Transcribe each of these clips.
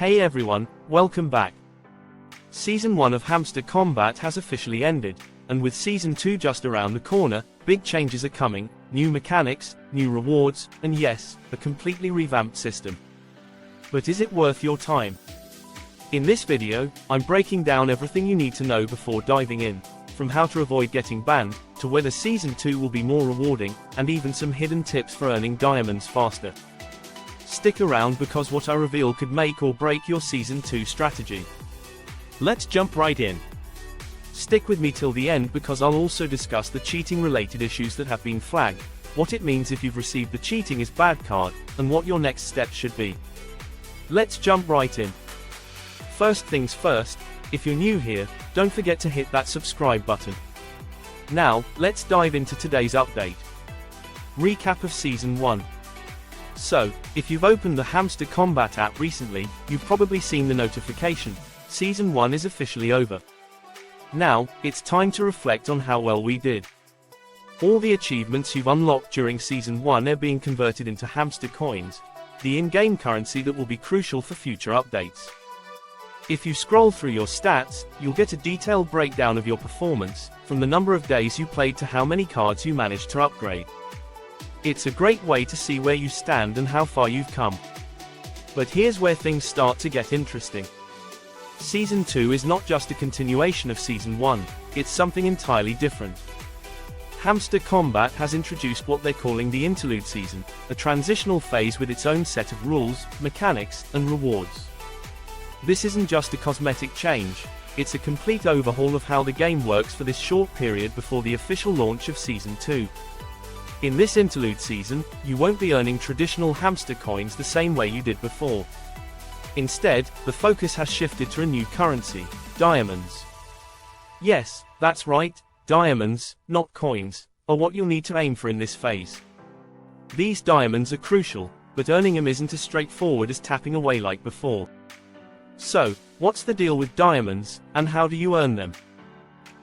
Hey everyone, welcome back. Season 1 of Hamster Kombat has officially ended, and with Season 2 just around the corner, big changes are coming, new mechanics, new rewards, and yes, a completely revamped system. But is it worth your time? In this video, I'm breaking down everything you need to know before diving in, from how to avoid getting banned, to whether Season 2 will be more rewarding, and even some hidden tips for earning diamonds faster. Stick around because what I reveal could make or break your Season 2 strategy. Let's jump right in. Stick with me till the end because I'll also discuss the cheating related issues that have been flagged, what it means if you've received the cheating is bad card, and what your next step should be. Let's jump right in. First things first, if you're new here, don't forget to hit that subscribe button. Now, let's dive into today's update. Recap of Season 1. So, if you've opened the Hamster Kombat app recently, you've probably seen the notification. Season 1 is officially over. Now, it's time to reflect on how well we did. All the achievements you've unlocked during Season 1 are being converted into hamster coins, the in-game currency that will be crucial for future updates. If you scroll through your stats, you'll get a detailed breakdown of your performance, from the number of days you played to how many cards you managed to upgrade. It's a great way to see where you stand and how far you've come. But here's where things start to get interesting. Season 2 is not just a continuation of Season 1, it's something entirely different. Hamster Kombat has introduced what they're calling the Interlude Season, a transitional phase with its own set of rules, mechanics, and rewards. This isn't just a cosmetic change, it's a complete overhaul of how the game works for this short period before the official launch of Season 2. In this Interlude Season, you won't be earning traditional hamster coins the same way you did before. Instead, the focus has shifted to a new currency, diamonds. Yes, that's right, diamonds, not coins, are what you'll need to aim for in this phase. These diamonds are crucial, but earning them isn't as straightforward as tapping away like before. So, what's the deal with diamonds, and how do you earn them?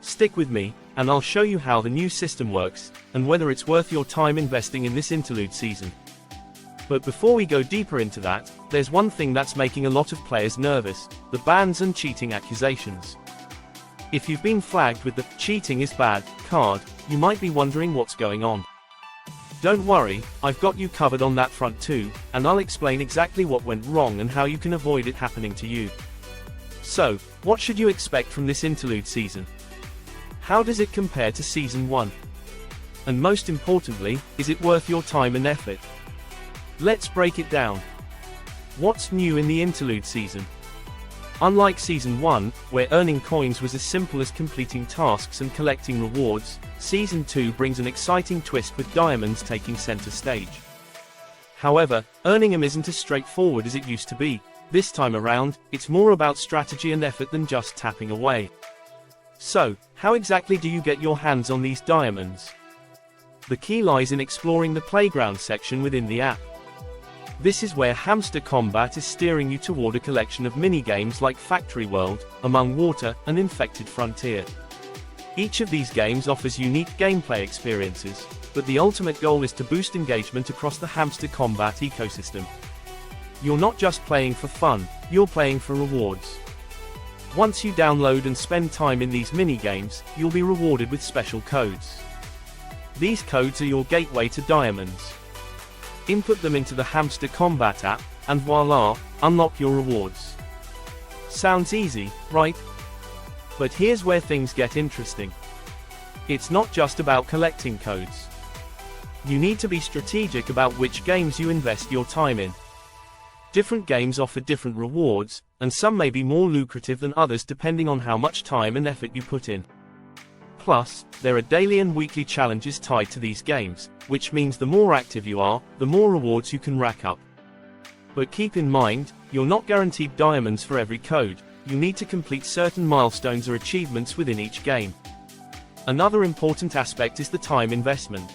Stick with me, and I'll show you how the new system works, and whether it's worth your time investing in this Interlude Season. But before we go deeper into that, there's one thing that's making a lot of players nervous, the bans and cheating accusations. If you've been flagged with the "cheating is bad" card, you might be wondering what's going on. Don't worry, I've got you covered on that front too, and I'll explain exactly what went wrong and how you can avoid it happening to you. So, what should you expect from this Interlude Season? How does it compare to Season 1? And most importantly, is it worth your time and effort? Let's break it down. What's new in the Interlude Season? Unlike Season 1, where earning coins was as simple as completing tasks and collecting rewards, Season 2 brings an exciting twist with diamonds taking center stage. However, earning them isn't as straightforward as it used to be. This time around, it's more about strategy and effort than just tapping away. So, how exactly do you get your hands on these diamonds? The key lies in exploring the playground section within the app. This is where Hamster Kombat is steering you toward a collection of mini-games like Factory World, Among Water, and Infected Frontier. Each of these games offers unique gameplay experiences, but the ultimate goal is to boost engagement across the Hamster Kombat ecosystem. You're not just playing for fun, you're playing for rewards. Once you download and spend time in these mini-games, you'll be rewarded with special codes. These codes are your gateway to diamonds. Input them into the Hamster Kombat app, and voila, unlock your rewards. Sounds easy, right? But here's where things get interesting. It's not just about collecting codes. You need to be strategic about which games you invest your time in. Different games offer different rewards, and some may be more lucrative than others depending on how much time and effort you put in. Plus, there are daily and weekly challenges tied to these games, which means the more active you are, the more rewards you can rack up. But keep in mind, you're not guaranteed diamonds for every code, you need to complete certain milestones or achievements within each game. Another important aspect is the time investment.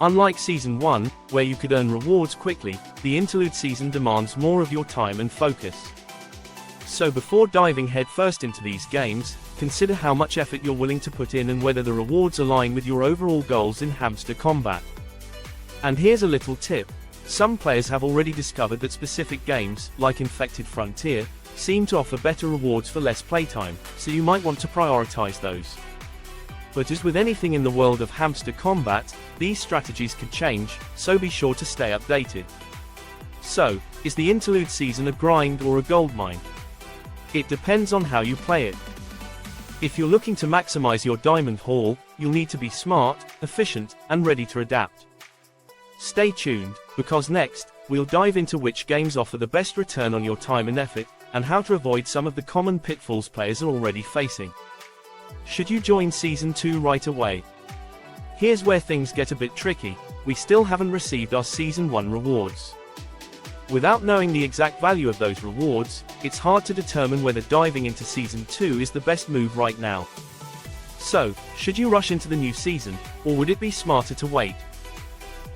Unlike Season 1, where you could earn rewards quickly, the Interlude Season demands more of your time and focus. So before diving headfirst into these games, consider how much effort you're willing to put in and whether the rewards align with your overall goals in Hamster Kombat. And here's a little tip. Some players have already discovered that specific games, like Infected Frontier, seem to offer better rewards for less playtime, so you might want to prioritize those. But as with anything in the world of Hamster Kombat, these strategies could change, so be sure to stay updated. So, is the Interlude season a grind or a goldmine? It depends on how you play it. If you're looking to maximize your diamond haul, you'll need to be smart, efficient, and ready to adapt. Stay tuned, because next, we'll dive into which games offer the best return on your time and effort, and how to avoid some of the common pitfalls players are already facing. Should you join Season 2 right away? Here's where things get a bit tricky: we still haven't received our Season 1 rewards. Without knowing the exact value of those rewards, it's hard to determine whether diving into Season 2 is the best move right now. So, should you rush into the new season, or would it be smarter to wait?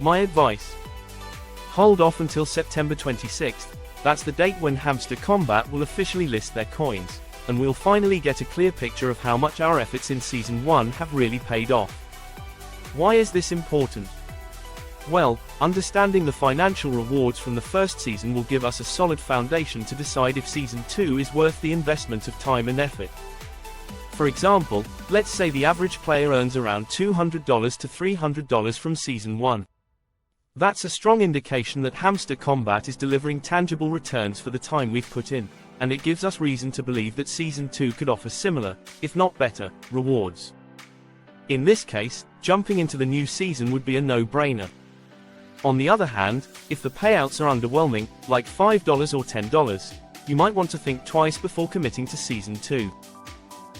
My advice: hold off until September 26th, that's the date when Hamster Kombat will officially list their coins, and we'll finally get a clear picture of how much our efforts in Season 1 have really paid off. Why is this important? Well, understanding the financial rewards from the first season will give us a solid foundation to decide if Season 2 is worth the investment of time and effort. For example, let's say the average player earns around $200 to $300 from Season 1. That's a strong indication that Hamster Kombat is delivering tangible returns for the time we've put in, and it gives us reason to believe that Season 2 could offer similar, if not better, rewards. In this case, jumping into the new season would be a no-brainer. On the other hand, if the payouts are underwhelming, like $5 or $10, you might want to think twice before committing to Season 2.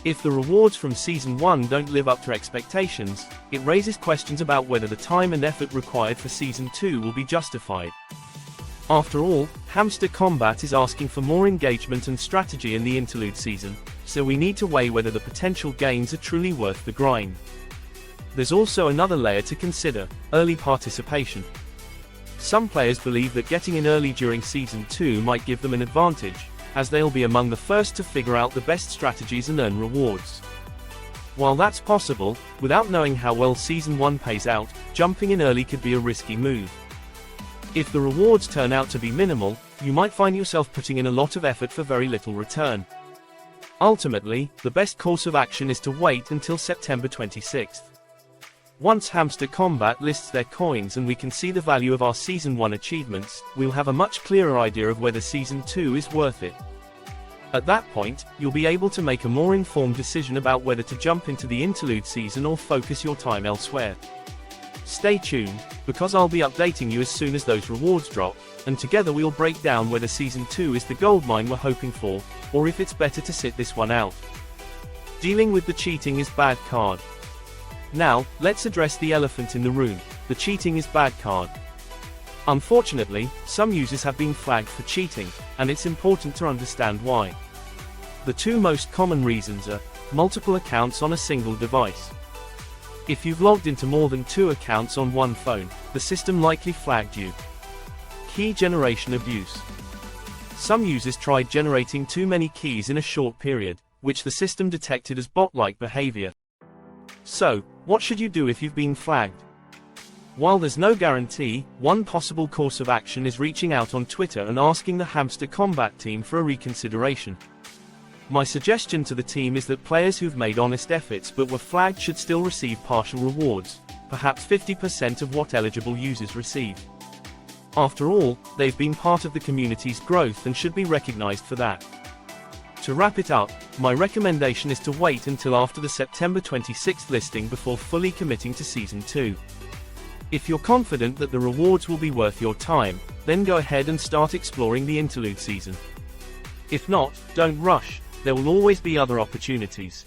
If the rewards from Season 1 don't live up to expectations, it raises questions about whether the time and effort required for Season 2 will be justified. After all, Hamster Kombat is asking for more engagement and strategy in the Interlude season, so we need to weigh whether the potential gains are truly worth the grind. There's also another layer to consider: early participation. Some players believe that getting in early during Season 2 might give them an advantage, as they'll be among the first to figure out the best strategies and earn rewards. While that's possible, without knowing how well Season 1 pays out, jumping in early could be a risky move. If the rewards turn out to be minimal, you might find yourself putting in a lot of effort for very little return. Ultimately, the best course of action is to wait until September 26th. Once Hamster Kombat lists their coins and we can see the value of our Season 1 achievements, we'll have a much clearer idea of whether Season 2 is worth it. At that point, you'll be able to make a more informed decision about whether to jump into the Interlude season or focus your time elsewhere. Stay tuned, because I'll be updating you as soon as those rewards drop, and together we'll break down whether Season 2 is the goldmine we're hoping for, or if it's better to sit this one out. Dealing with the cheating is bad card. Now, let's address the elephant in the room: the cheating is bad card. Unfortunately, some users have been flagged for cheating, and it's important to understand why. The two most common reasons are multiple accounts on a single device. If you've logged into more than 2 accounts on one phone, the system likely flagged you. Key generation abuse. Some users tried generating too many keys in a short period, which the system detected as bot-like behavior. So, what should you do if you've been flagged? While there's no guarantee, one possible course of action is reaching out on Twitter and asking the Hamster Kombat team for a reconsideration. My suggestion to the team is that players who've made honest efforts but were flagged should still receive partial rewards, perhaps 50% of what eligible users receive. After all, they've been part of the community's growth and should be recognized for that. To wrap it up, my recommendation is to wait until after the September 26th listing before fully committing to Season 2. If you're confident that the rewards will be worth your time, then go ahead and start exploring the Interlude season. If not, don't rush, there will always be other opportunities.